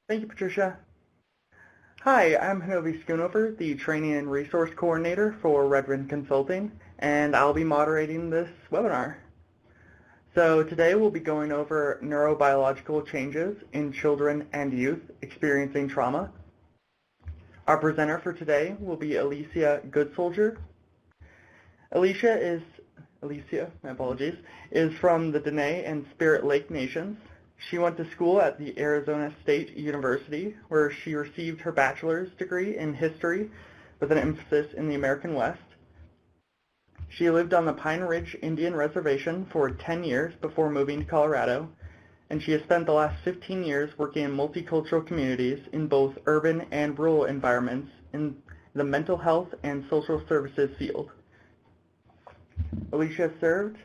Thank you, Patricia. Hi, I'm Hanovi Schoonover, the Training and Resource Coordinator for Redwind Consulting, and I'll be moderating this webinar. So today we'll be going over neurobiological changes in children and youth experiencing trauma. Our presenter for today will be Elicia Goodsoldier. Elicia, is from the Dene and Spirit Lake Nations. She went to school at the Arizona State University, where she received her bachelor's degree in history with an emphasis in the American West. She lived on the Pine Ridge Indian Reservation for 10 years before moving to Colorado, and she has spent the last 15 years working in multicultural communities in both urban and rural environments in the mental health and social services field. Elicia served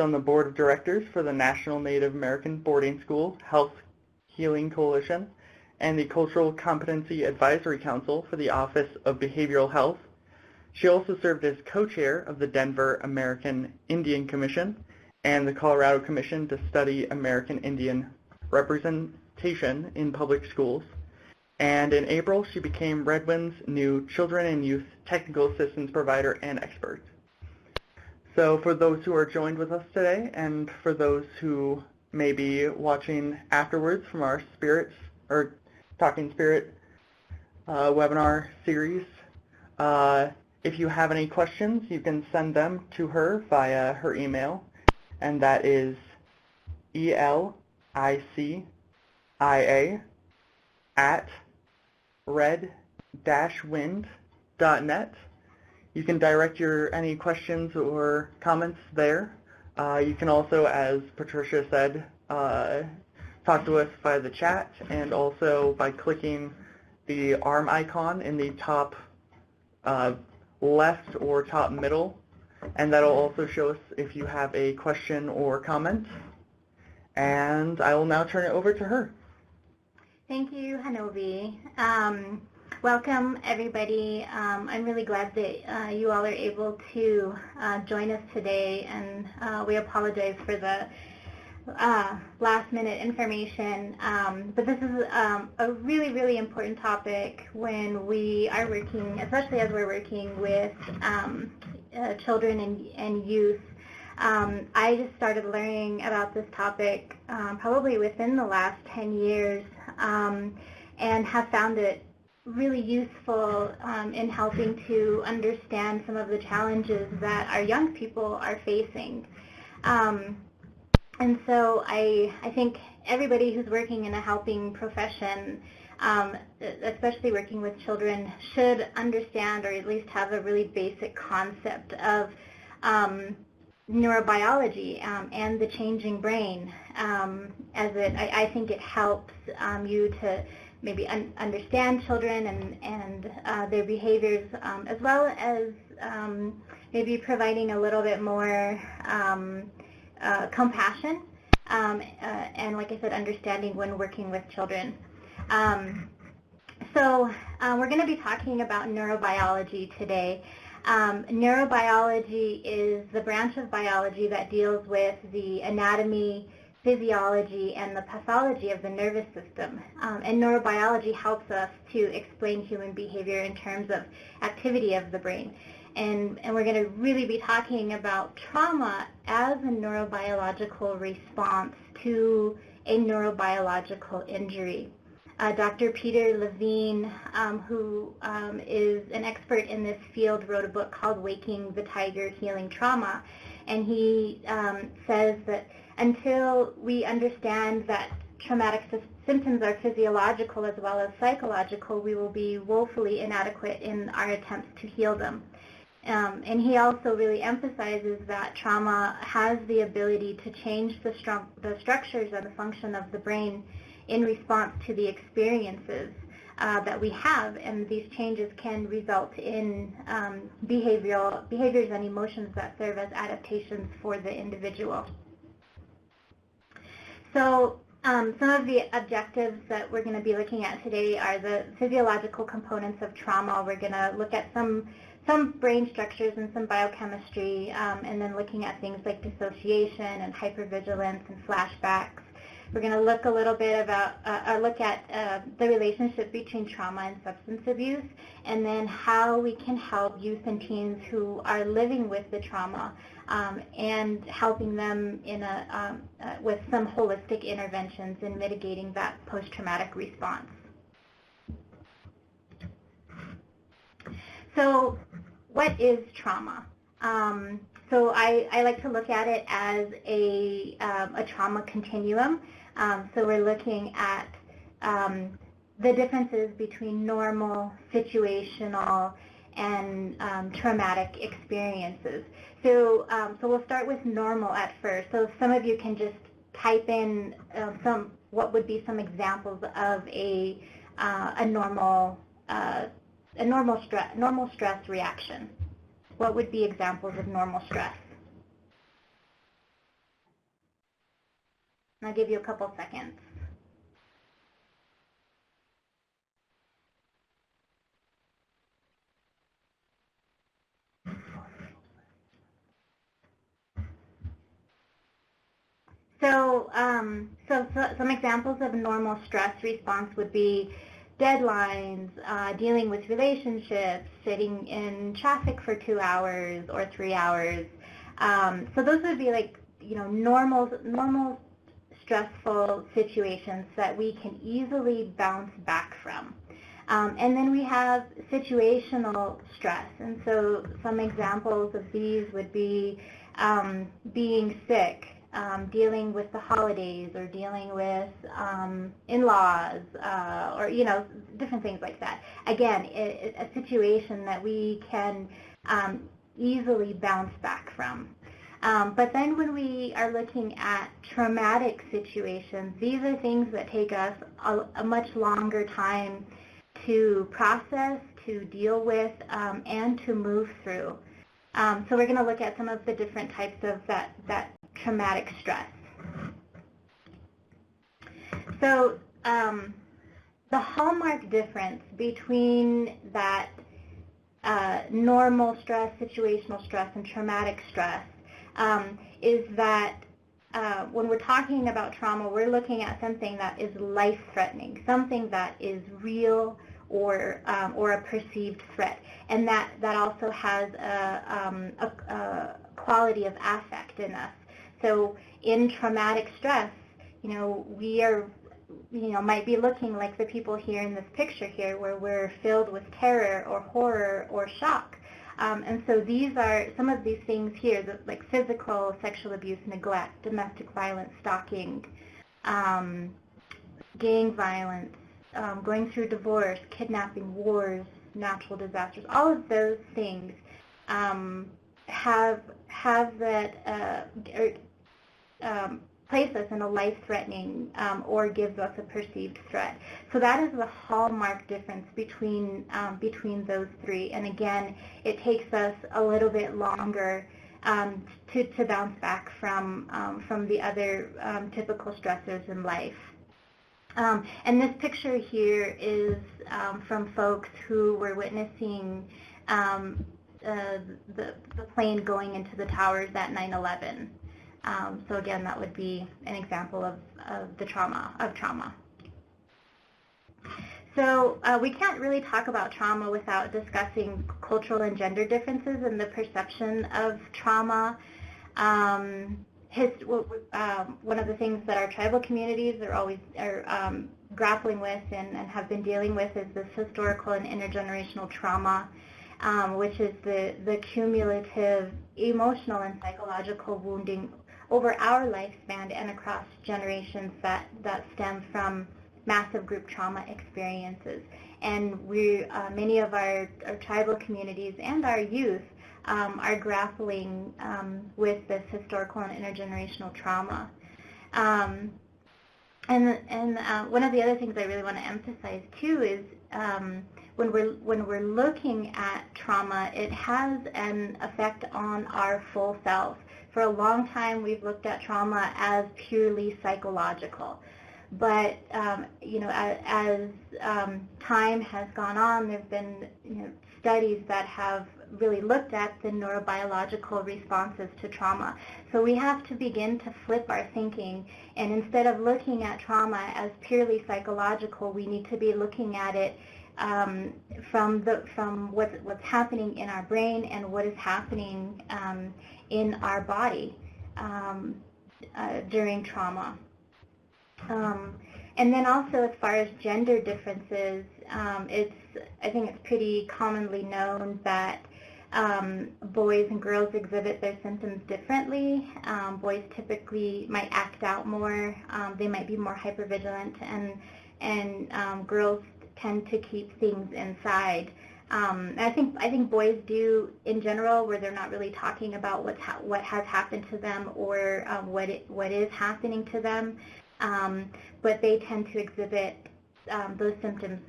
on the board of directors for the National Native American Boarding School Health Healing Coalition and the Cultural Competency Advisory Council for the Office of Behavioral Health. She also served as co-chair of the Denver American Indian Commission and the Colorado Commission to study American Indian representation in public schools. And in April, she became Redwind's new Children and Youth Technical Assistance Provider and Expert. So for those who are joined with us today, and for those who may be watching afterwards from our Talking Spirit webinar series, if you have any questions, you can send them to her via her email, and that is elicia@red-wind.net. You can direct any questions or comments there. You can also, as Patricia said, talk to us via the chat and also by clicking the arm icon in the top left or top middle, and that'll also show us if you have a question or comment. And I will now turn it over to her. Thank you, Hanovi. Welcome, everybody. I'm really glad that you all are able to join us today, and we apologize for the last-minute information. But this is a really, really important topic when we are working, especially as we're working with children and youth. I just started learning about this topic probably within the last 10 years and have found it really useful in helping to understand some of the challenges that our young people are facing. And so I think everybody who's working in a helping profession, especially working with children, should understand or at least have a really basic concept of neurobiology and the changing brain, I think it helps you to maybe understand children and their behaviors, as well as maybe providing a little bit more compassion and, like I said, understanding when working with children. So we're going to be talking about neurobiology today. Neurobiology is the branch of biology that deals with the anatomy, physiology, and the pathology of the nervous system. And neurobiology helps us to explain human behavior in terms of activity of the brain. And we're going to really be talking about trauma as a neurobiological response to a neurobiological injury. Dr. Peter Levine, who is an expert in this field, wrote a book called Waking the Tiger, Healing Trauma. And he says that until we understand that traumatic symptoms are physiological as well as psychological, we will be woefully inadequate in our attempts to heal them. And he also really emphasizes that trauma has the ability to change the structures and the function of the brain in response to the experiences that we have, and these changes can result in behaviors and emotions that serve as adaptations for the individual. So some of the objectives that we're going to be looking at today are the physiological components of trauma. We're going to look at some brain structures and some biochemistry, and then looking at things like dissociation and hypervigilance and flashbacks. We're going to look a little bit about, look at the relationship between trauma and substance abuse, and then how we can help youth and teens who are living with the trauma and helping them in with some holistic interventions in mitigating that post-traumatic response. So what is trauma? So I like to look at it as a trauma continuum. So we're looking at the differences between normal, situational, and traumatic experiences. So we'll start with normal at first. So some of you can just type in what would be some examples of a normal stress reaction. What would be examples of normal stress? I'll give you a couple seconds. So some examples of normal stress response would be deadlines, dealing with relationships, sitting in traffic for 2 hours or 3 hours. So those would be like, normal stressful situations that we can easily bounce back from. And then we have situational stress. And so some examples of these would be being sick, dealing with the holidays, or dealing with in-laws, or different things like that. Again, a situation that we can easily bounce back from. But then when we are looking at traumatic situations, these are things that take us a much longer time to process, to deal with, and to move through. So we're going to look at some of the different types of that traumatic stress. So the hallmark difference between that normal stress, situational stress, and traumatic stress is that when we're talking about trauma, we're looking at something that is life-threatening, something that is real or a perceived threat, and that also has a quality of affect in us. So in traumatic stress, we are, might be looking like the people here in this picture here, where we're filled with terror or horror or shock. And so these are some of these things here, like physical, sexual abuse, neglect, domestic violence, stalking, gang violence, going through divorce, kidnapping, wars, natural disasters. All of those things have that place us in a life-threatening or gives us a perceived threat. So that is the hallmark difference between those three. And again, it takes us a little bit longer to bounce back from the other typical stressors in life. And this picture here is from folks who were witnessing the plane going into the towers at 9/11. So again, that would be an example of trauma. So we can't really talk about trauma without discussing cultural and gender differences in the perception of trauma. One of the things that our tribal communities are grappling with and have been dealing with is this historical and intergenerational trauma, which is the cumulative emotional and psychological wounding over our lifespan and across generations that stem from massive group trauma experiences. And many of our tribal communities and our youth are grappling with this historical and intergenerational trauma. And one of the other things I really want to emphasize too is when we're looking at trauma, it has an effect on our full self. For a long time, we've looked at trauma as purely psychological. But as time has gone on, there have been studies that have really looked at the neurobiological responses to trauma. So we have to begin to flip our thinking, and instead of looking at trauma as purely psychological, we need to be looking at it from what's happening in our brain and what is happening in our body during trauma. And then also, as far as gender differences, I think it's pretty commonly known that boys and girls exhibit their symptoms differently. Boys typically might act out more. They might be more hypervigilant, and girls tend to keep things inside. I think boys do in general, where they're not really talking about what has happened to them or what is happening to them, but they tend to exhibit those symptoms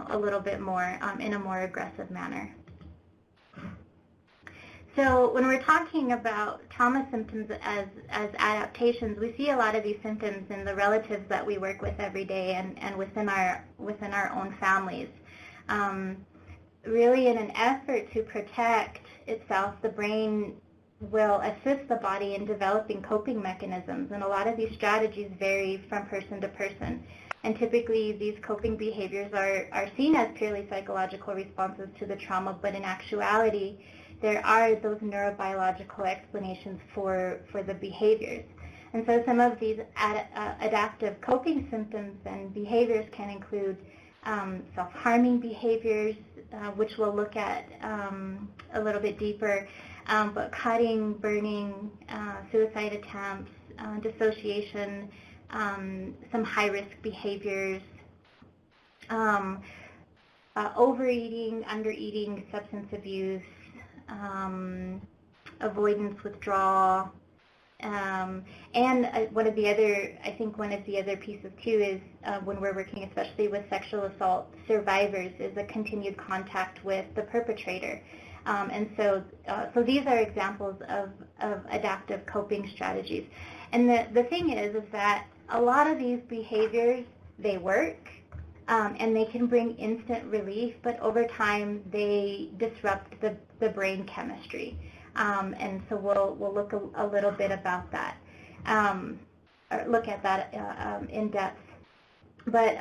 a little bit more in a more aggressive manner. So when we're talking about trauma symptoms as adaptations, we see a lot of these symptoms in the relatives that we work with every day and within our own families. Really, in an effort to protect itself, the brain will assist the body in developing coping mechanisms, and a lot of these strategies vary from person to person. And typically, these coping behaviors are seen as purely psychological responses to the trauma, but in actuality, there are those neurobiological explanations for the behaviors. And so some of these adaptive coping symptoms and behaviors can include self-harming behaviors, which we'll look at a little bit deeper, but cutting, burning, suicide attempts, dissociation, some high-risk behaviors, overeating, undereating, substance abuse, avoidance, withdrawal, and one of the other pieces too is when we're working especially with sexual assault survivors is a continued contact with the perpetrator. And so these are examples of adaptive coping strategies. And the thing is that a lot of these behaviors, they work, and they can bring instant relief, but over time they disrupt the brain chemistry. And so we'll look a little bit about that, or look at that in depth. But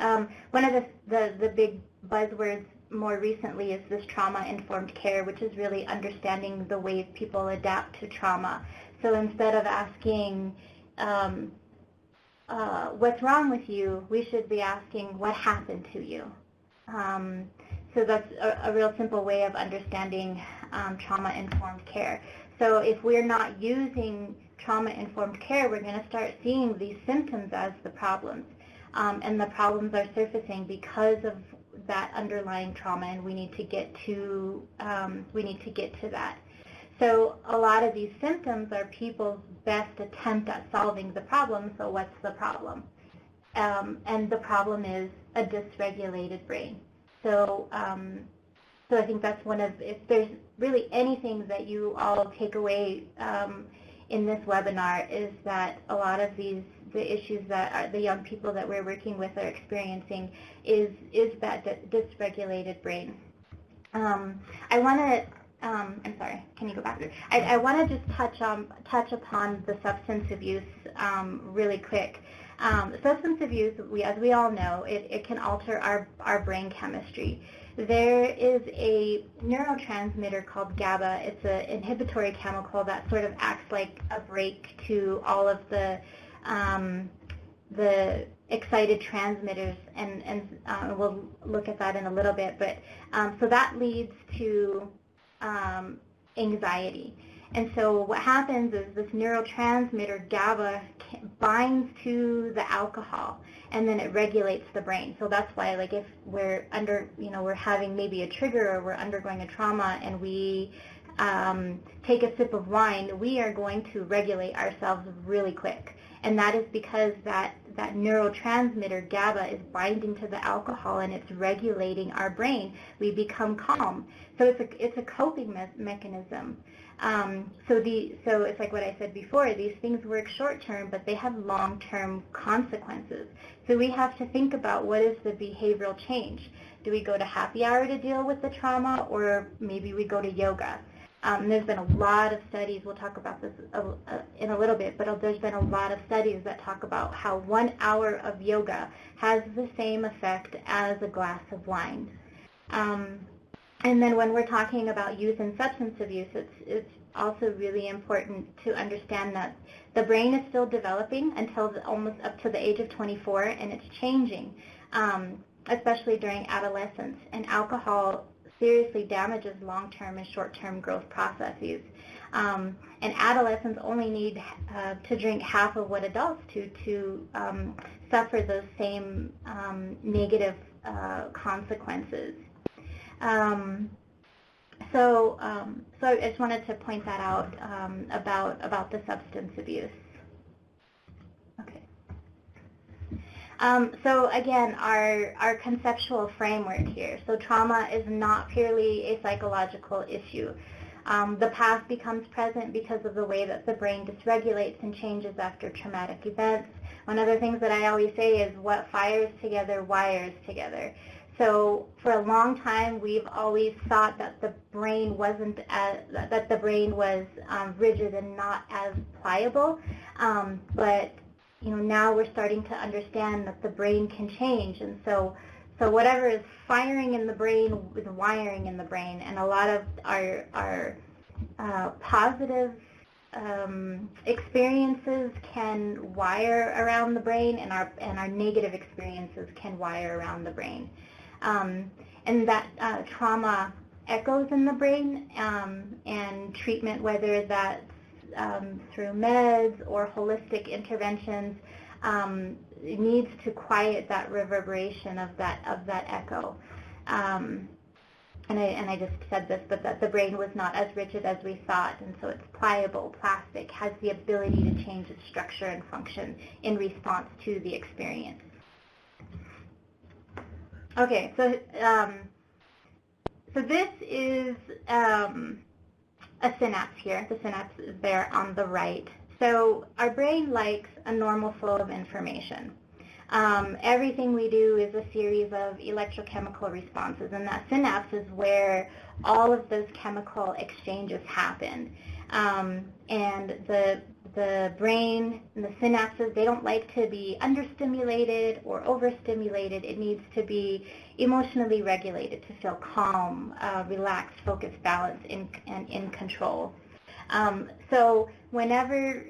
one of the big buzzwords more recently is this trauma-informed care, which is really understanding the ways people adapt to trauma. So instead of asking, what's wrong with you, we should be asking, what happened to you? So that's a real simple way of understanding trauma-informed care. So if we're not using trauma-informed care, we're going to start seeing these symptoms as the problems. And the problems are surfacing because of that underlying trauma, and we need to get to that. So a lot of these symptoms are people's best attempt at solving the problem. So what's the problem? And the problem is a dysregulated brain. So I think that's one of, if there's really anything that you all take away in this webinar, is that a lot of the issues that the young people that we're working with are experiencing is that dysregulated brain. I want to, I'm sorry, can you go back? I want to just touch upon the substance abuse really quick. Substance abuse, as we all know, it can alter our brain chemistry. There is a neurotransmitter called GABA. It's an inhibitory chemical that sort of acts like a brake to all of the excited transmitters, and we'll look at that in a little bit. But so that leads to anxiety. And so what happens is this neurotransmitter GABA binds to the alcohol, and then it regulates the brain. So that's why, like, if we're we're having maybe a trigger, or we're undergoing a trauma, and we take a sip of wine, we are going to regulate ourselves really quick. And that is because that neurotransmitter GABA is binding to the alcohol, and it's regulating our brain. We become calm. So it's a coping mechanism. So it's like what I said before, these things work short term, but they have long-term consequences. So we have to think about, what is the behavioral change? Do we go to happy hour to deal with the trauma, or maybe we go to yoga? There's been a lot of studies, we'll talk about this in a little bit, but there's been a lot of studies that talk about how 1 hour of yoga has the same effect as a glass of wine. And then when we're talking about youth and substance abuse, it's also really important to understand that the brain is still developing until almost up to the age of 24, and it's changing, especially during adolescence. And alcohol seriously damages long-term and short-term growth processes. And adolescents only need to drink half of what adults do to suffer those same negative consequences. So I just wanted to point that out about the substance abuse. Okay. So again, our conceptual framework here. So trauma is not purely a psychological issue. The past becomes present because of the way that the brain dysregulates and changes after traumatic events. One of the things that I always say is what fires together wires together. So for a long time, we've always thought that the brain was rigid and not as pliable. But now we're starting to understand that the brain can change, and so whatever is firing in the brain is wiring in the brain, and a lot of our positive experiences can wire around the brain, and our negative experiences can wire around the brain. And that trauma echoes in the brain, and treatment, whether that's through meds or holistic interventions, it needs to quiet that reverberation of that echo. And I just said this, but that the brain was not as rigid as we thought, and so it's pliable, plastic, has the ability to change its structure and function in response to the experience. Okay, so this is a synapse here. The synapse is there on the right. So our brain likes a normal flow of information. Everything we do is a series of electrochemical responses, and that synapse is where all of those chemical exchanges happen. And the brain and the synapses, they don't like to be understimulated or overstimulated. It needs to be emotionally regulated to feel calm, relaxed, focused, balanced, and in control. So whenever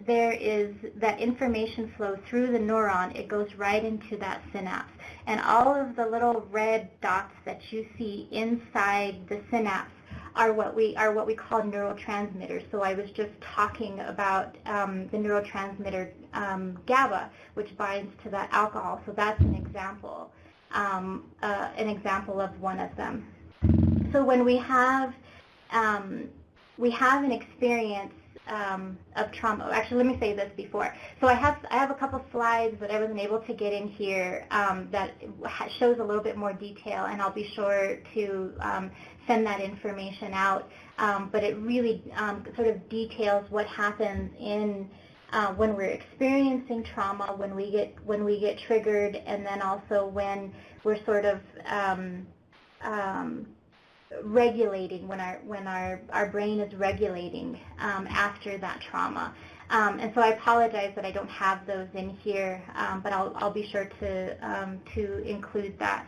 there is that information flow through the neuron, it goes right into that synapse. And all of the little red dots that you see inside the synapse are what we call neurotransmitters. So I was just talking about the neurotransmitter GABA, which binds to that alcohol. So that's an example of one of them. So when we have an experience of trauma. Actually, let me say this before. So I have a couple slides that I wasn't able to get in here that shows a little bit more detail, and I'll be sure to send that information out. But it really sort of details what happens in when we're experiencing trauma, when we get triggered, and then also when we're sort of regulating, when our brain is regulating after that trauma. And so I apologize that I don't have those in here, but I'll be sure to include that.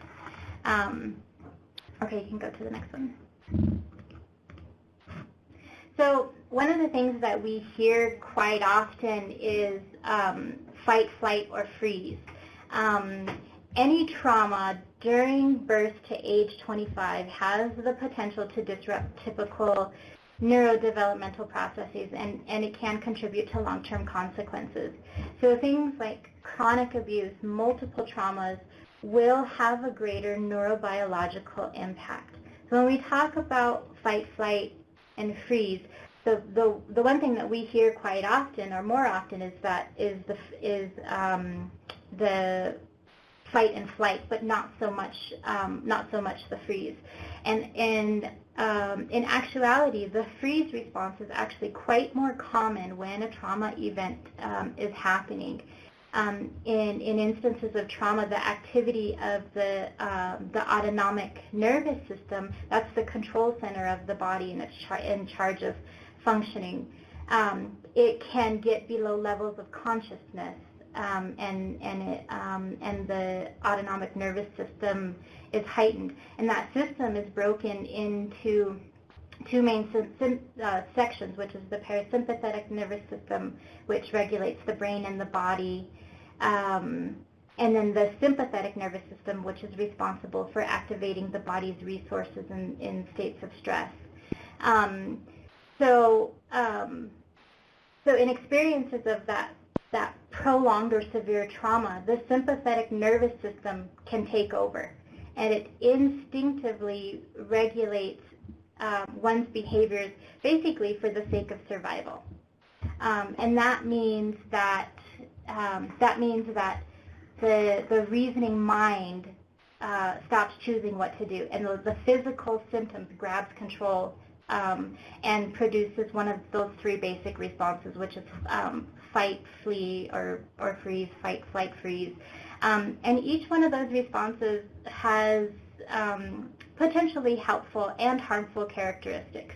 Okay, you can go to the next one. So one of the things that we hear quite often is fight, flight, or freeze. Any trauma during birth to age 25 has the potential to disrupt typical neurodevelopmental processes, and it can contribute to long-term consequences. So things like chronic abuse, multiple traumas will have a greater neurobiological impact. So when we talk about fight, flight, and freeze, the one thing that we hear quite often, or more often, is the fight and flight, but not so much the freeze. And in actuality, the freeze response is actually quite more common when a trauma event is happening. In instances of trauma, the activity of the autonomic nervous system, that's the control center of the body, and it's in charge of functioning. It can get below levels of consciousness, and the autonomic nervous system is heightened. And that system is broken into two main sections, which is the parasympathetic nervous system, which regulates the brain and the body, and then the sympathetic nervous system, which is responsible for activating the body's resources in states of stress. So in experiences of that prolonged or severe trauma, the sympathetic nervous system can take over, and it instinctively regulates one's behaviors basically for the sake of survival. And that means that the reasoning mind stops choosing what to do, and the physical symptoms grabs control and produces one of those three basic responses, which is fight, flee, or freeze, fight, flight, freeze. And each one of those responses has potentially helpful and harmful characteristics.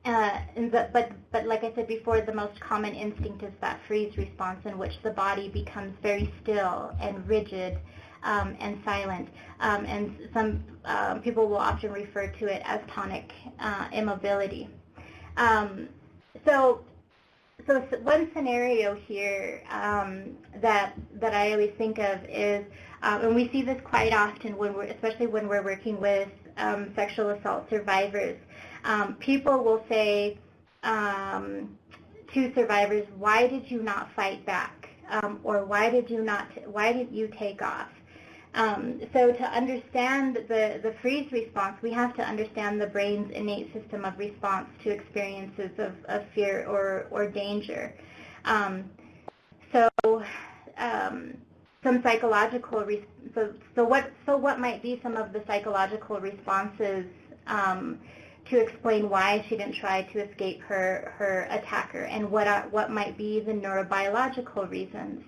But like I said before, the most common instinct is that freeze response, in which the body becomes very still and rigid and silent. And some people will often refer to it as tonic immobility. So one scenario here that I always think of is, and we see this quite often especially when we're working with sexual assault survivors. People will say to survivors, "Why did you not fight back?" Or why did you take off? So to understand the freeze response, we have to understand the brain's innate system of response to experiences of fear or danger. Some psychological what might be some of the psychological responses to explain why she didn't try to escape her attacker, and what might be the neurobiological reasons.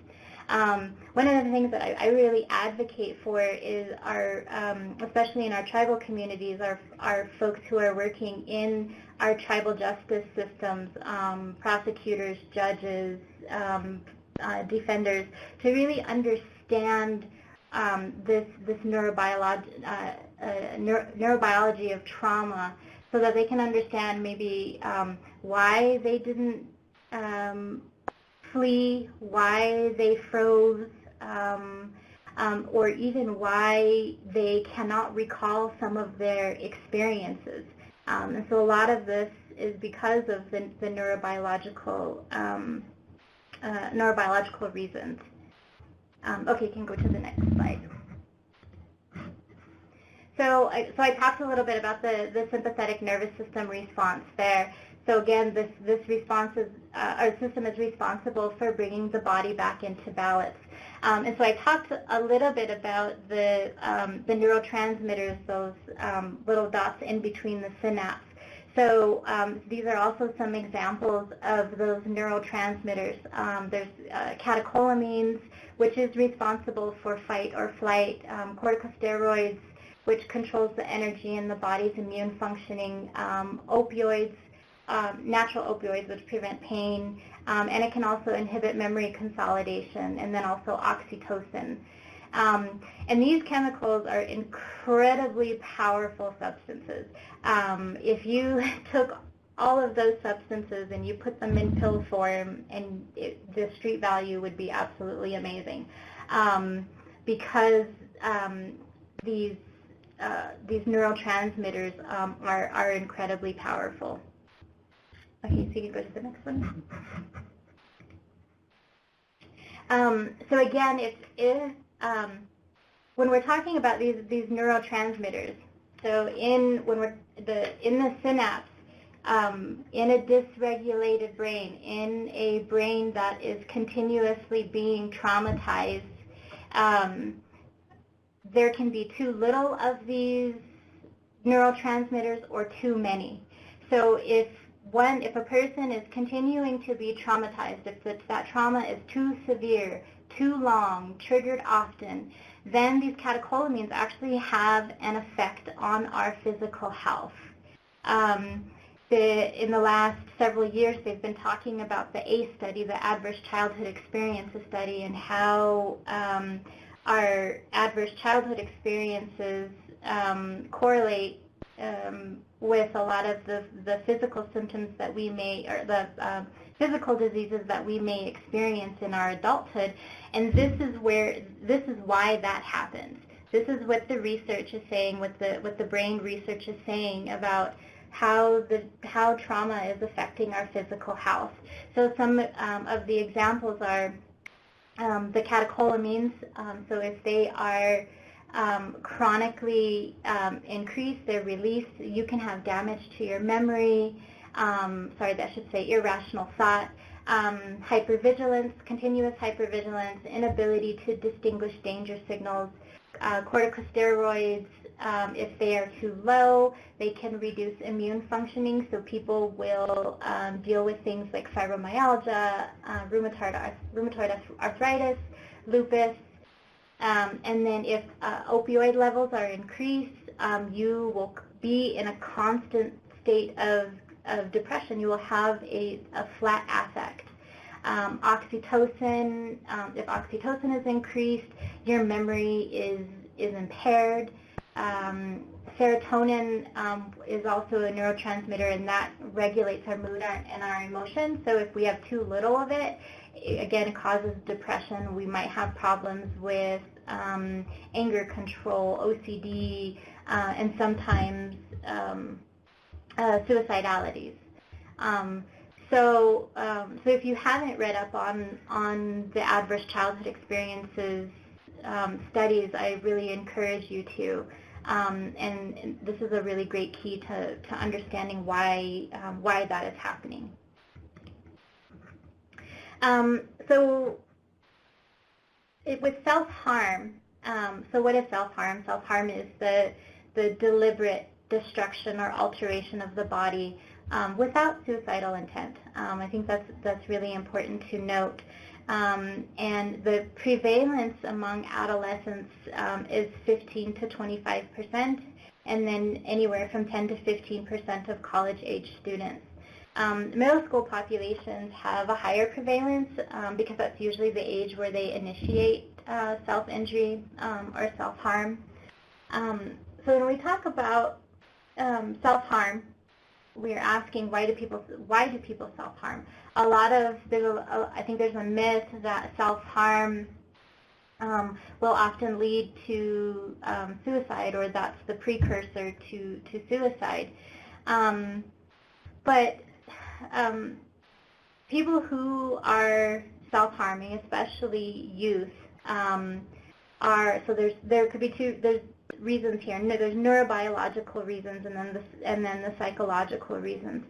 One of the things that I really advocate for is especially in our tribal communities, our folks who are working in our tribal justice systems, prosecutors, judges, defenders, to really understand this neurobiology of trauma, so that they can understand maybe why they didn't flee, why they froze, or even why they cannot recall some of their experiences. And so a lot of this is because of the neurobiological reasons. Okay, you can go to the next slide. So I talked a little bit about the sympathetic nervous system response there. So again, this response is, our system is responsible for bringing the body back into balance. And so I talked a little bit about the neurotransmitters, those little dots in between the synapse. So these are also some examples of those neurotransmitters. There's catecholamines, which is responsible for fight or flight, corticosteroids, which controls the energy in the body's immune functioning, opioids, natural opioids, which prevent pain, and it can also inhibit memory consolidation, and then also oxytocin. And these chemicals are incredibly powerful substances. If you took all of those substances and you put them in pill form, and the street value would be absolutely amazing, because these neurotransmitters are incredibly powerful. Okay, so you can go to the next one. So again, when we're talking about these neurotransmitters, so in the synapse, in a dysregulated brain, in a brain that is continuously being traumatized, there can be too little of these neurotransmitters or too many. So if if a person is continuing to be traumatized, if that trauma is too severe, too long, triggered often, then these catecholamines actually have an effect on our physical health. In the last several years, they've been talking about the ACE study, the Adverse Childhood Experiences study, and how our adverse childhood experiences correlate with a lot of the physical symptoms that we may, or the physical diseases that we may experience in our adulthood. And this is why that happens. This is what the research is saying, what the brain research is saying about how trauma is affecting our physical health. So some of the examples are the catecholamines. So if they are chronically increased, they're released, you can have damage to your memory, irrational thought, hypervigilance, continuous hypervigilance, inability to distinguish danger signals, corticosteroids, if they are too low, they can reduce immune functioning, so people will deal with things like fibromyalgia, rheumatoid arthritis, lupus, and then if opioid levels are increased, you will be in a constant state of depression. You will have a flat affect. Oxytocin, if oxytocin is increased, your memory is impaired. Serotonin is also a neurotransmitter, and that regulates our mood and our emotions. So if we have too little of it, again, it causes depression. We might have problems with anger control, OCD, and sometimes suicidalities. So if you haven't read up on the adverse childhood experiences studies, I really encourage you to. And this is a really great key to understanding why that is happening. So with self-harm, so what is self-harm? Self-harm is the deliberate destruction or alteration of the body without suicidal intent. I think that's really important to note. And the prevalence among adolescents is 15 to 25%, and then anywhere from 10 to 15% of college-age students. Middle school populations have a higher prevalence because that's usually the age where they initiate self-injury or self-harm. So when we talk about self-harm, we're asking why do people self-harm? I think there's a myth that self-harm will often lead to suicide, or that's the precursor to suicide. But people who are self-harming, especially youth, there could be there's reasons here. There's neurobiological reasons and then the psychological reasons.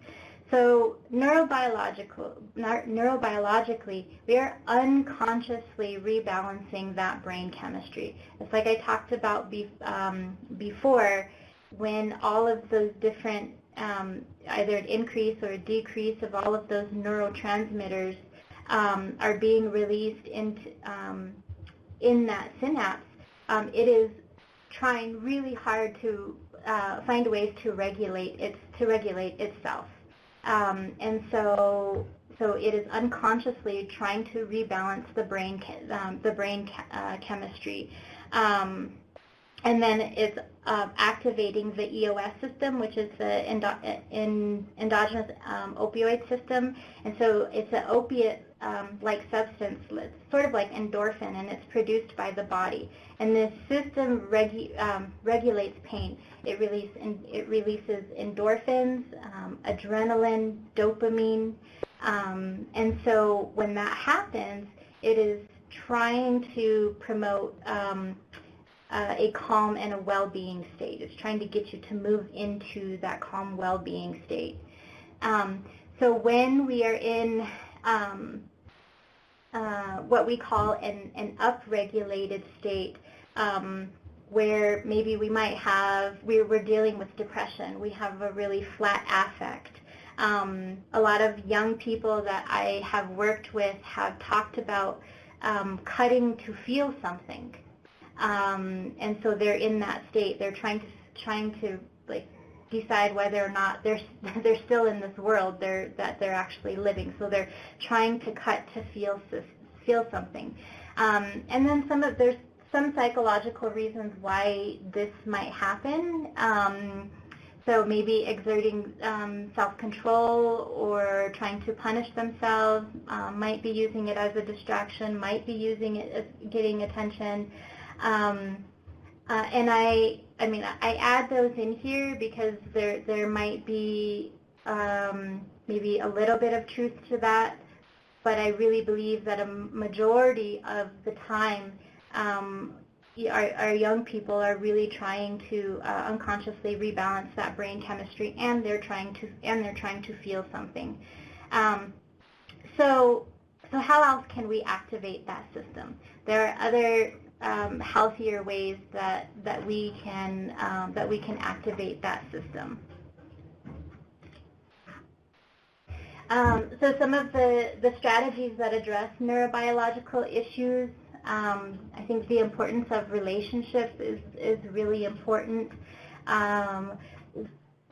So neurobiologically, we are unconsciously rebalancing that brain chemistry. It's like I talked about before, when all of those different either an increase or a decrease of all of those neurotransmitters are being released into in that synapse, it is trying really hard to find ways to regulate itself, and so it is unconsciously trying to rebalance the brain chemistry, and then it's activating the EOS system, which is the endogenous opioid system, and so it's an opiate like substance, sort of like endorphin, and it's produced by the body. And this system regulates pain. It releases endorphins, adrenaline, dopamine, and so when that happens, it is trying to promote a calm and a well-being state. It's trying to get you to move into that calm, well-being state. So when we are in what we call an upregulated state, where maybe we might have, we're dealing with depression, we have a really flat affect, A lot of young people that I have worked with have talked about cutting to feel something. And so they're in that state. They're trying to like decide whether or not they're still in this world that they're actually living. So they're trying to cut to feel something. And then there's some psychological reasons why this might happen. So maybe exerting self-control or trying to punish themselves, might be using it as a distraction, might be using it as getting attention. And I add those in here because there might be maybe a little bit of truth to that, but I really believe that a majority of the time our young people are really trying to unconsciously rebalance that brain chemistry, and they're trying to feel something. So how else can we activate that system? There are other healthier ways that we can activate that system. So some of the strategies that address neurobiological issues, I think the importance of relationships is really important.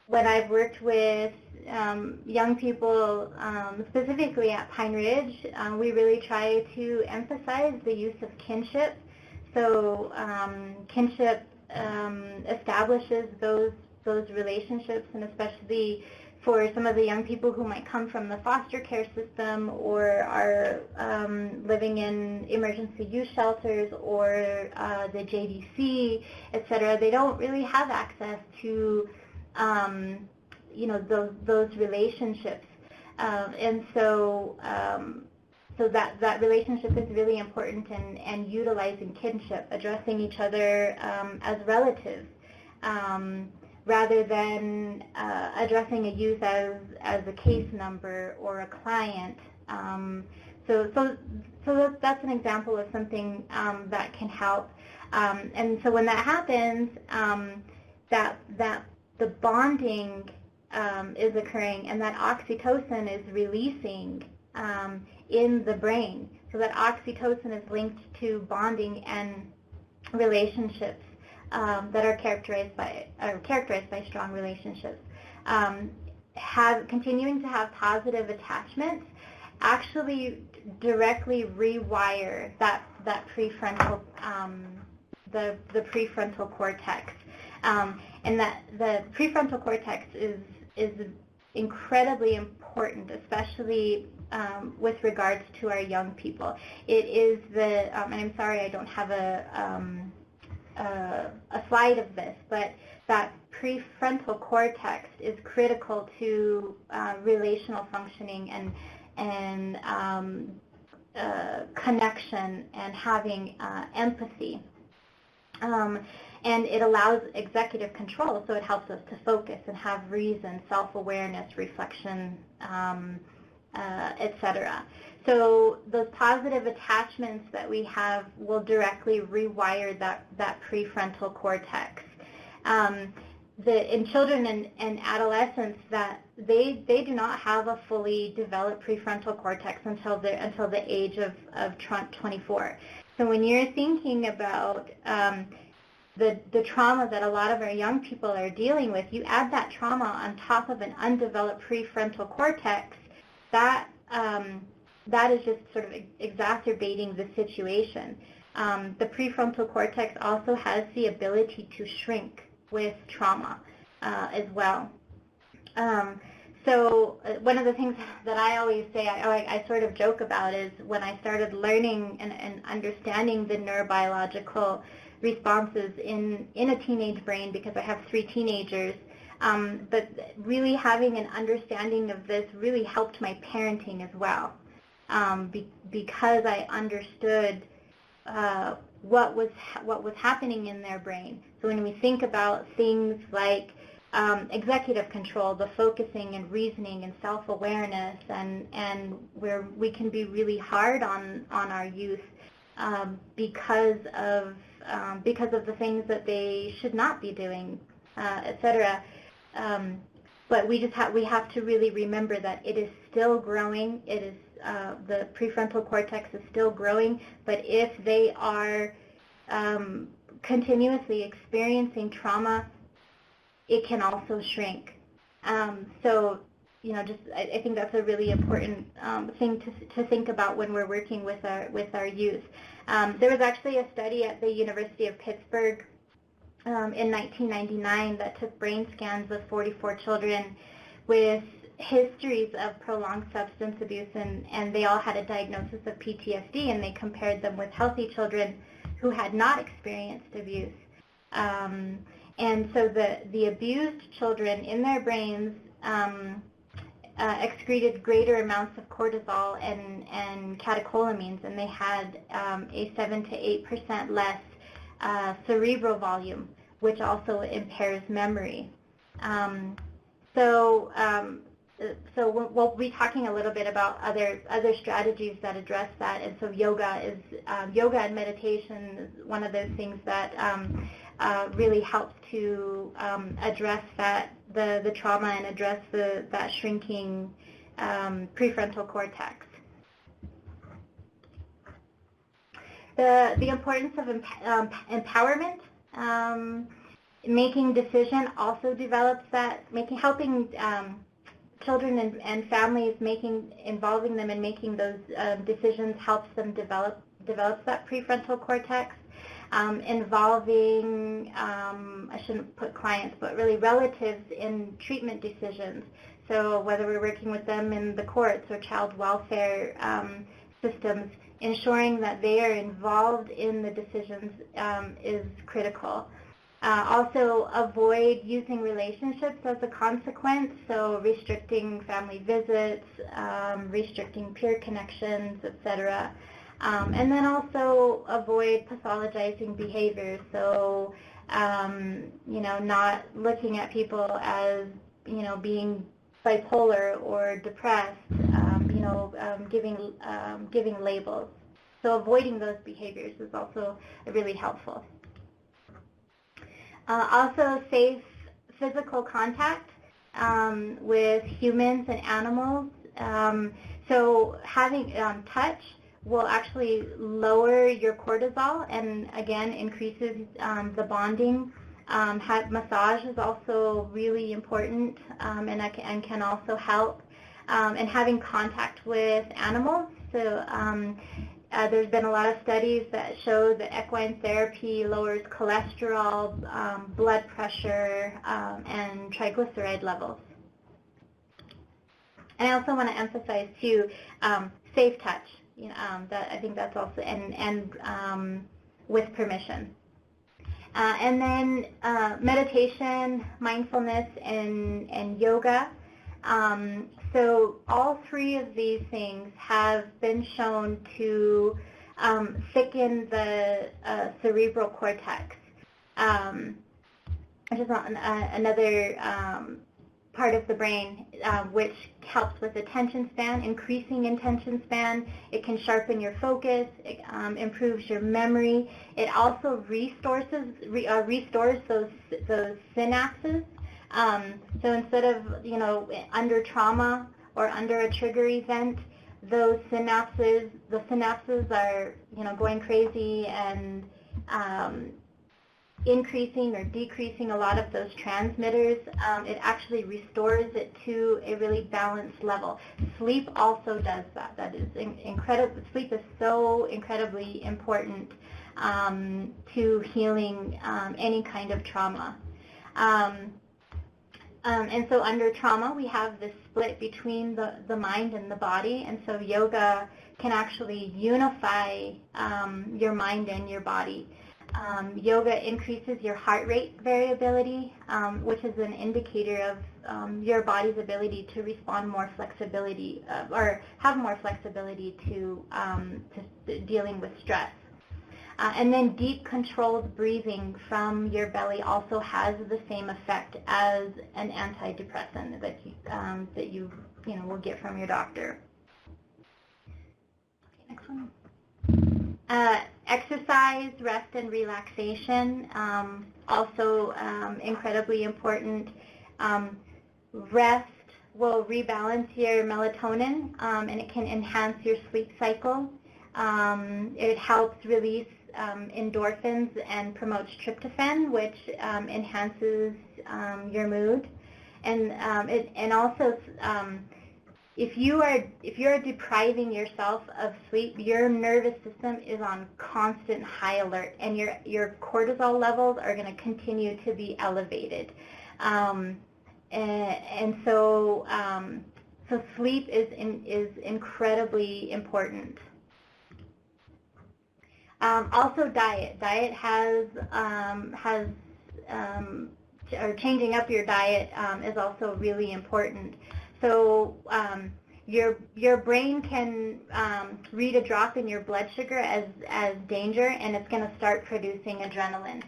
When I've worked with young people, specifically at Pine Ridge, we really try to emphasize the use of kinship. So kinship establishes those relationships, and especially for some of the young people who might come from the foster care system or are living in emergency use shelters or the JDC, etc., they don't really have access to those relationships, and so that relationship is really important, and utilizing kinship, addressing each other as relatives, rather than addressing a youth as a case number or a client. So that's an example of something that can help. And so when that happens, that the bonding is occurring, and that oxytocin is releasing in the brain. So that oxytocin is linked to bonding and relationships that are characterized by strong relationships. Continuing to have positive attachments actually directly rewire that prefrontal the prefrontal cortex, and that the prefrontal cortex is incredibly important, especially with regards to our young people. It is and I'm sorry I don't have a slide of this, but that prefrontal cortex is critical to relational functioning and connection and having empathy. And it allows executive control, so it helps us to focus and have reason, self-awareness, reflection, etc. So those positive attachments that we have will directly rewire that prefrontal cortex. In children and adolescents, that they do not have a fully developed prefrontal cortex until the age of 24. So when you're thinking about the trauma that a lot of our young people are dealing with, you add that trauma on top of an undeveloped prefrontal cortex, that is just sort of exacerbating the situation. The prefrontal cortex also has the ability to shrink with trauma as well. So one of the things that I always say, I sort of joke about, is when I started learning and understanding the neurobiological responses in a teenage brain, because I have 3 teenagers, but really having an understanding of this really helped my parenting as well, because I understood what was happening in their brain. So when we think about things like executive control, the focusing and reasoning and self-awareness, and where we can be really hard on our youth because of the things that they should not be doing, etc. But we have to really remember that it is still growing. It is the prefrontal cortex is still growing, but if they are continuously experiencing trauma, it can also shrink. So, I think that's a really important thing to think about when we're working with our youth. There was actually a study at the University of Pittsburgh in 1999 that took brain scans of 44 children with histories of prolonged substance abuse, and they all had a diagnosis of PTSD, and they compared them with healthy children who had not experienced abuse. And so the abused children in their brains excreted greater amounts of cortisol and catecholamines, and they had a 7 to 8% less cerebral volume, which also impairs memory. So we'll be talking a little bit about other strategies that address that. And so yoga and meditation is one of those things that really helps to address the trauma and address that shrinking prefrontal cortex. The importance of empowerment, making decision also develops that, helping children and families, involving them in making those decisions helps them develops that prefrontal cortex. Involving, I shouldn't put clients, but really relatives in treatment decisions. So whether we're working with them in the courts or child welfare systems, ensuring that they are involved in the decisions is critical. Also avoid using relationships as a consequence, so restricting family visits, restricting peer connections, etc. And then also avoid pathologizing behaviors, so not looking at people as being bipolar or depressed, giving labels. So avoiding those behaviors is also really helpful. Also safe physical contact with humans and animals. So having touch will actually lower your cortisol and again increases the bonding. Massage is also really important and can also help. And having contact with animals. So there's been a lot of studies that show that equine therapy lowers cholesterol, blood pressure, and triglyceride levels. And I also want to emphasize too, safe touch. That I think that's also and with permission. And then meditation, mindfulness, and yoga. So all three of these things have been shown to thicken the cerebral cortex, which is another part of the brain which helps with attention span, increasing attention span. It can sharpen your focus. It improves your memory. It also restores those synapses. So instead of, under trauma or under a trigger event, the synapses are, going crazy and increasing or decreasing a lot of those transmitters. It actually restores it to a really balanced level. Sleep also does that. That is incredible. Sleep is so incredibly important to healing any kind of trauma. And so under trauma, we have this split between the mind and the body, and so yoga can actually unify your mind and your body. Yoga increases your heart rate variability, which is an indicator of your body's ability to respond more flexibility or have more flexibility to dealing with stress. And then deep controlled breathing from your belly also has the same effect as an antidepressant that you will get from your doctor. Next one. Exercise, rest, and relaxation also incredibly important. Rest will rebalance your melatonin, and it can enhance your sleep cycle. It helps release endorphins and promotes tryptophan, which enhances your mood. And also, if you are depriving yourself of sleep, your nervous system is on constant high alert, and your cortisol levels are going to continue to be elevated. So sleep is incredibly important. Also diet. Diet or changing up your diet is also really important. So your brain can read a drop in your blood sugar as danger, and it's going to start producing adrenaline.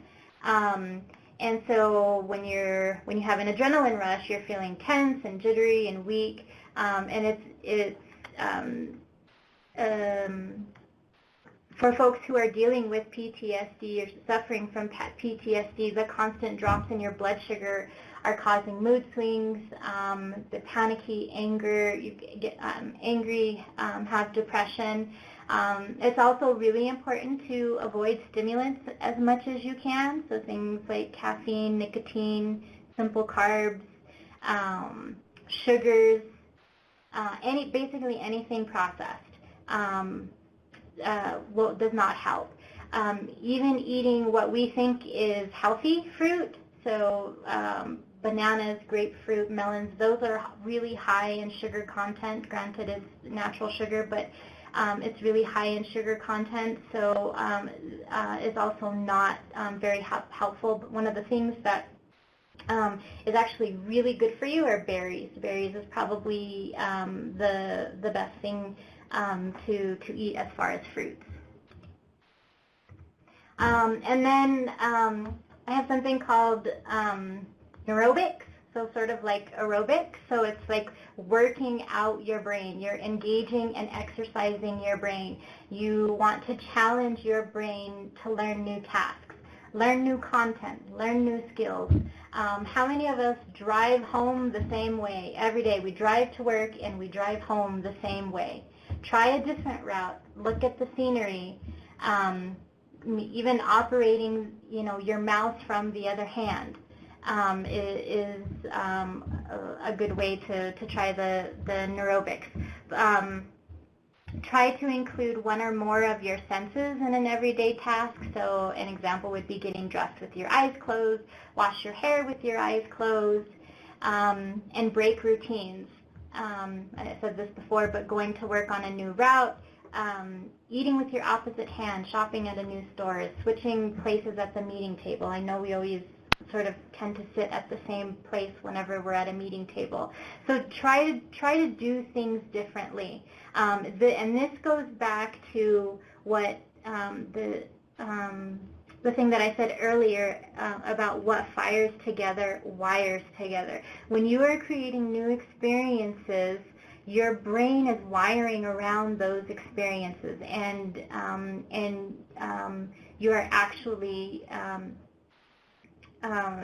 And so when you have an adrenaline rush, you're feeling tense and jittery and weak, and it's for folks who are dealing with PTSD or suffering from PTSD, the constant drops in your blood sugar are causing mood swings, the panicky, anger, you get angry, have depression. It's also really important to avoid stimulants as much as you can, so things like caffeine, nicotine, simple carbs, sugars, basically anything processed. Does not help. Even eating what we think is healthy fruit, so bananas, grapefruit, melons, those are really high in sugar content. Granted, it's natural sugar, but it's really high in sugar content, so it's also not very helpful. But one of the things that is actually really good for you are berries. Berries is probably the best thing to eat as far as fruits. And then I have something called Neurobics, so sort of like aerobics. So it's like working out your brain. You're engaging and exercising your brain. You want to challenge your brain to learn new tasks, learn new content, learn new skills. How many of us drive home the same way every day? We drive to work and we drive home the same way. Try a different route. Look at the scenery. Even operating, your mouse from the other hand is a good way to try the neurobics. Try to include one or more of your senses in an everyday task. So an example would be getting dressed with your eyes closed, wash your hair with your eyes closed, and break routines. I said this before, but going to work on a new route, eating with your opposite hand, shopping at a new store, switching places at the meeting table. I know we always sort of tend to sit at the same place whenever we're at a meeting table. So try to do things differently. And this goes back to what the thing that I said earlier about what fires together, wires together. When you are creating new experiences, your brain is wiring around those experiences, and you are actually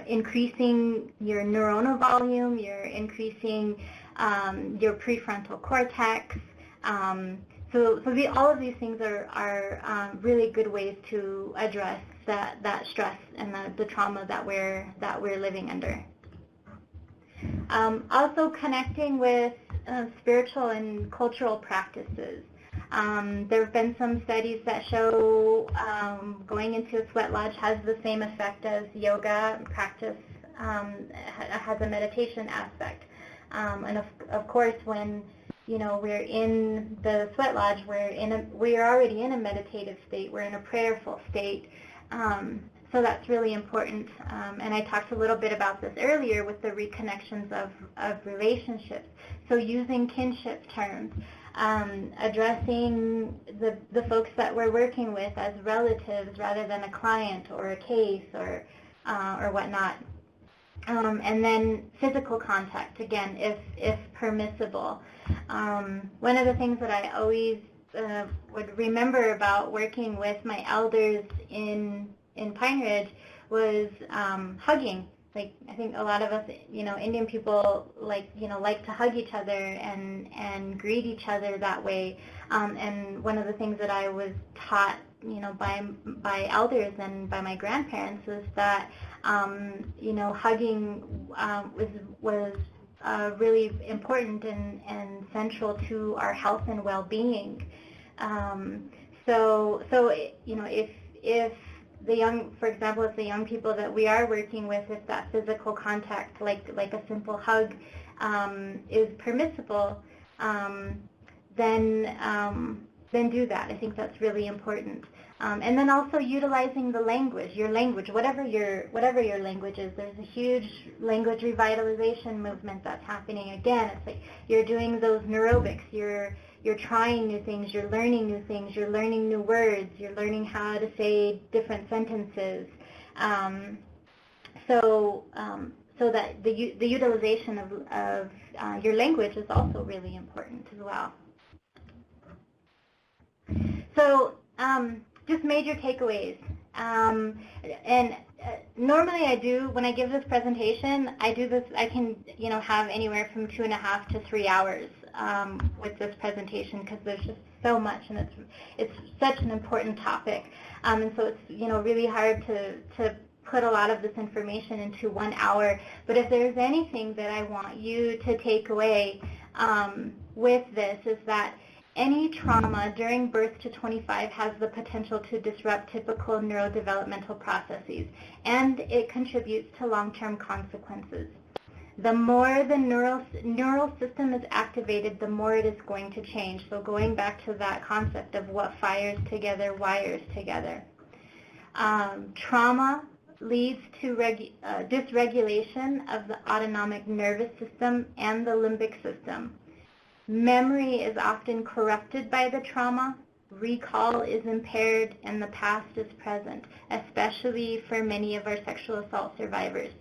increasing your neuronal volume, you're increasing your prefrontal cortex. So all of these things are really good ways to address that stress and the trauma that we're living under. Also connecting with spiritual and cultural practices. There have been some studies that show going into a sweat lodge has the same effect as yoga practice, has a meditation aspect. And of course, when we're in the sweat lodge, we're already in a meditative state, we're in a prayerful state. So that's really important. And I talked a little bit about this earlier with the reconnections of relationships. So using kinship terms, addressing the folks that we're working with as relatives rather than a client or a case or whatnot. And then physical contact, again, if permissible. One of the things that I always would remember about working with my elders in Pine Ridge was hugging. like I think a lot of us, Indian people like to hug each other and greet each other that way. And one of the things that I was taught, by elders and by my grandparents is that, hugging was really important and central to our health and well-being. So if the young, for example, if the young people that we are working with, if that physical contact, like a simple hug, is permissible, then do that. I think that's really important. And then also utilizing the language, whatever your language is. There's a huge language revitalization movement that's happening. Again, it's like you're doing those neurobics. You're trying new things, you're learning new things, you're learning new words, you're learning how to say different sentences. So that the utilization of your language is also really important as well. So just major takeaways. Normally when I give this presentation, I can, have anywhere from 2.5 to 3 hours with this presentation, because there's just so much, and it's such an important topic. And so it's, really hard to put a lot of this information into 1 hour. But if there's anything that I want you to take away with this, is that any trauma during birth to 25 has the potential to disrupt typical neurodevelopmental processes, and it contributes to long-term consequences. The more the neural system is activated, the more it is going to change. So going back to that concept of what fires together wires together. Trauma leads to dysregulation of the autonomic nervous system and the limbic system. Memory is often corrupted by the trauma. Recall is impaired, and the past is present, especially for many of our sexual assault survivors.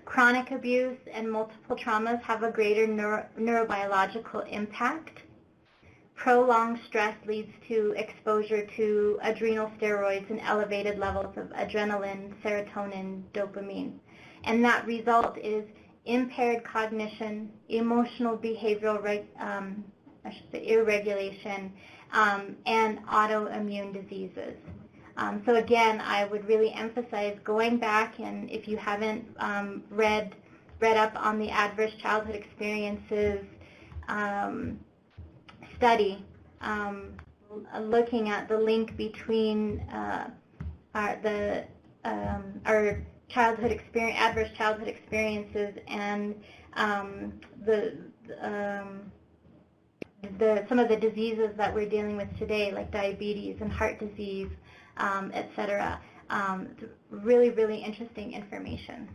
Chronic abuse and multiple traumas have a greater neurobiological impact. Prolonged stress leads to exposure to adrenal steroids and elevated levels of adrenaline, serotonin, dopamine. And that result is impaired cognition, emotional behavioral irregulation, and autoimmune diseases. So again, I would really emphasize going back, and if you haven't read up on the adverse childhood experiences study, looking at the link between our adverse childhood experiences and some of the diseases that we're dealing with today, like diabetes and heart disease, etc. Really, really interesting information.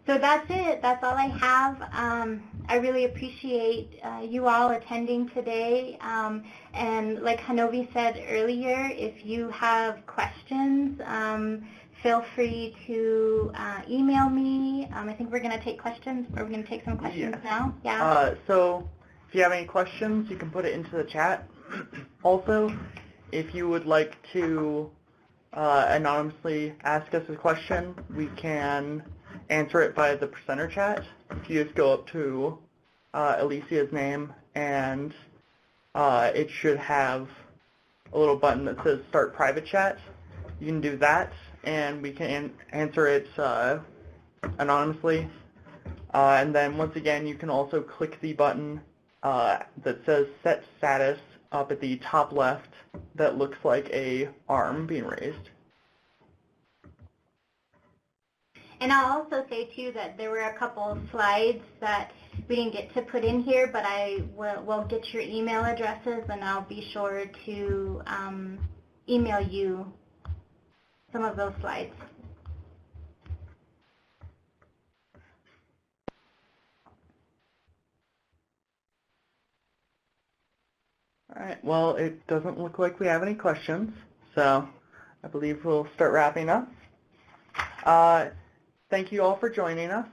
So that's it. That's all I have. I really appreciate you all attending today. And like Hanovi said earlier, if you have questions, feel free to email me. I think we're going to take questions. We're going to take some questions now. Yeah. So if you have any questions, you can put it into the chat. Also, if you would like to anonymously ask us a question, we can answer it via the presenter chat. If you just go up to Elicia's name, and it should have a little button that says Start Private Chat. You can do that, and we can answer it anonymously. And then once again, you can also click the button that says Set Status up at the top left that looks like a arm being raised. And I'll also say, too, that there were a couple of slides that we didn't get to put in here, but I will get your email addresses, and I'll be sure to email you some of those slides. All right, well, it doesn't look like we have any questions, so I believe we'll start wrapping up. Thank you all for joining us.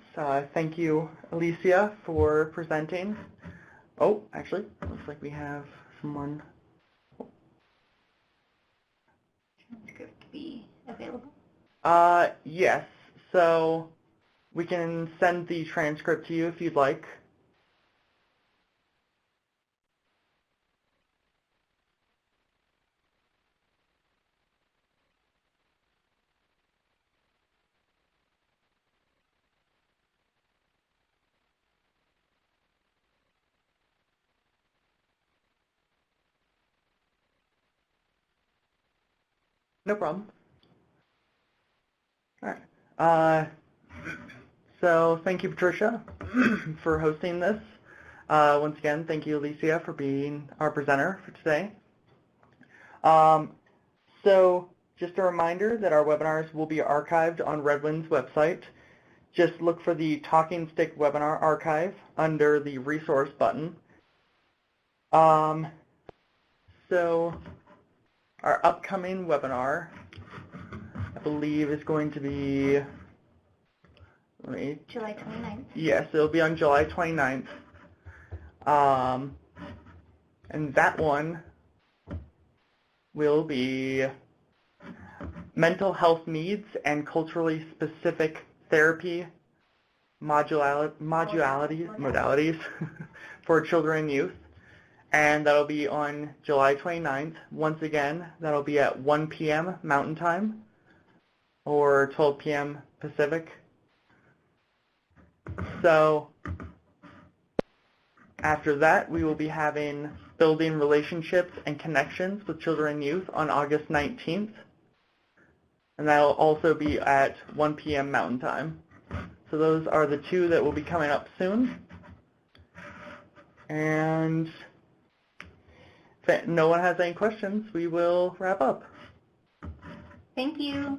Thank you, Elicia, for presenting. Oh, actually, looks like we have someone. Transcript be available. Yes. So we can send the transcript to you if you'd like. No problem. All right. So thank you, Patricia, for hosting this. Once again, thank you, Elicia, for being our presenter for today. So just a reminder that our webinars will be archived on Redwind's website. Just look for the Talking Stick webinar archive under the resource button. So our upcoming webinar, I believe, is going to be, July 29th. Yes, it'll be on July 29th. And that one will be mental health needs and culturally specific therapy modalities for children and youth. And that'll be on July 29th. Once again, that'll be at 1 p.m. Mountain Time or 12 p.m. Pacific. So after that, we will be having Building Relationships and Connections with Children and Youth on August 19th. And that'll also be at 1 p.m. Mountain Time. So those are the two that will be coming up soon. And if no one has any questions, we will wrap up. Thank you.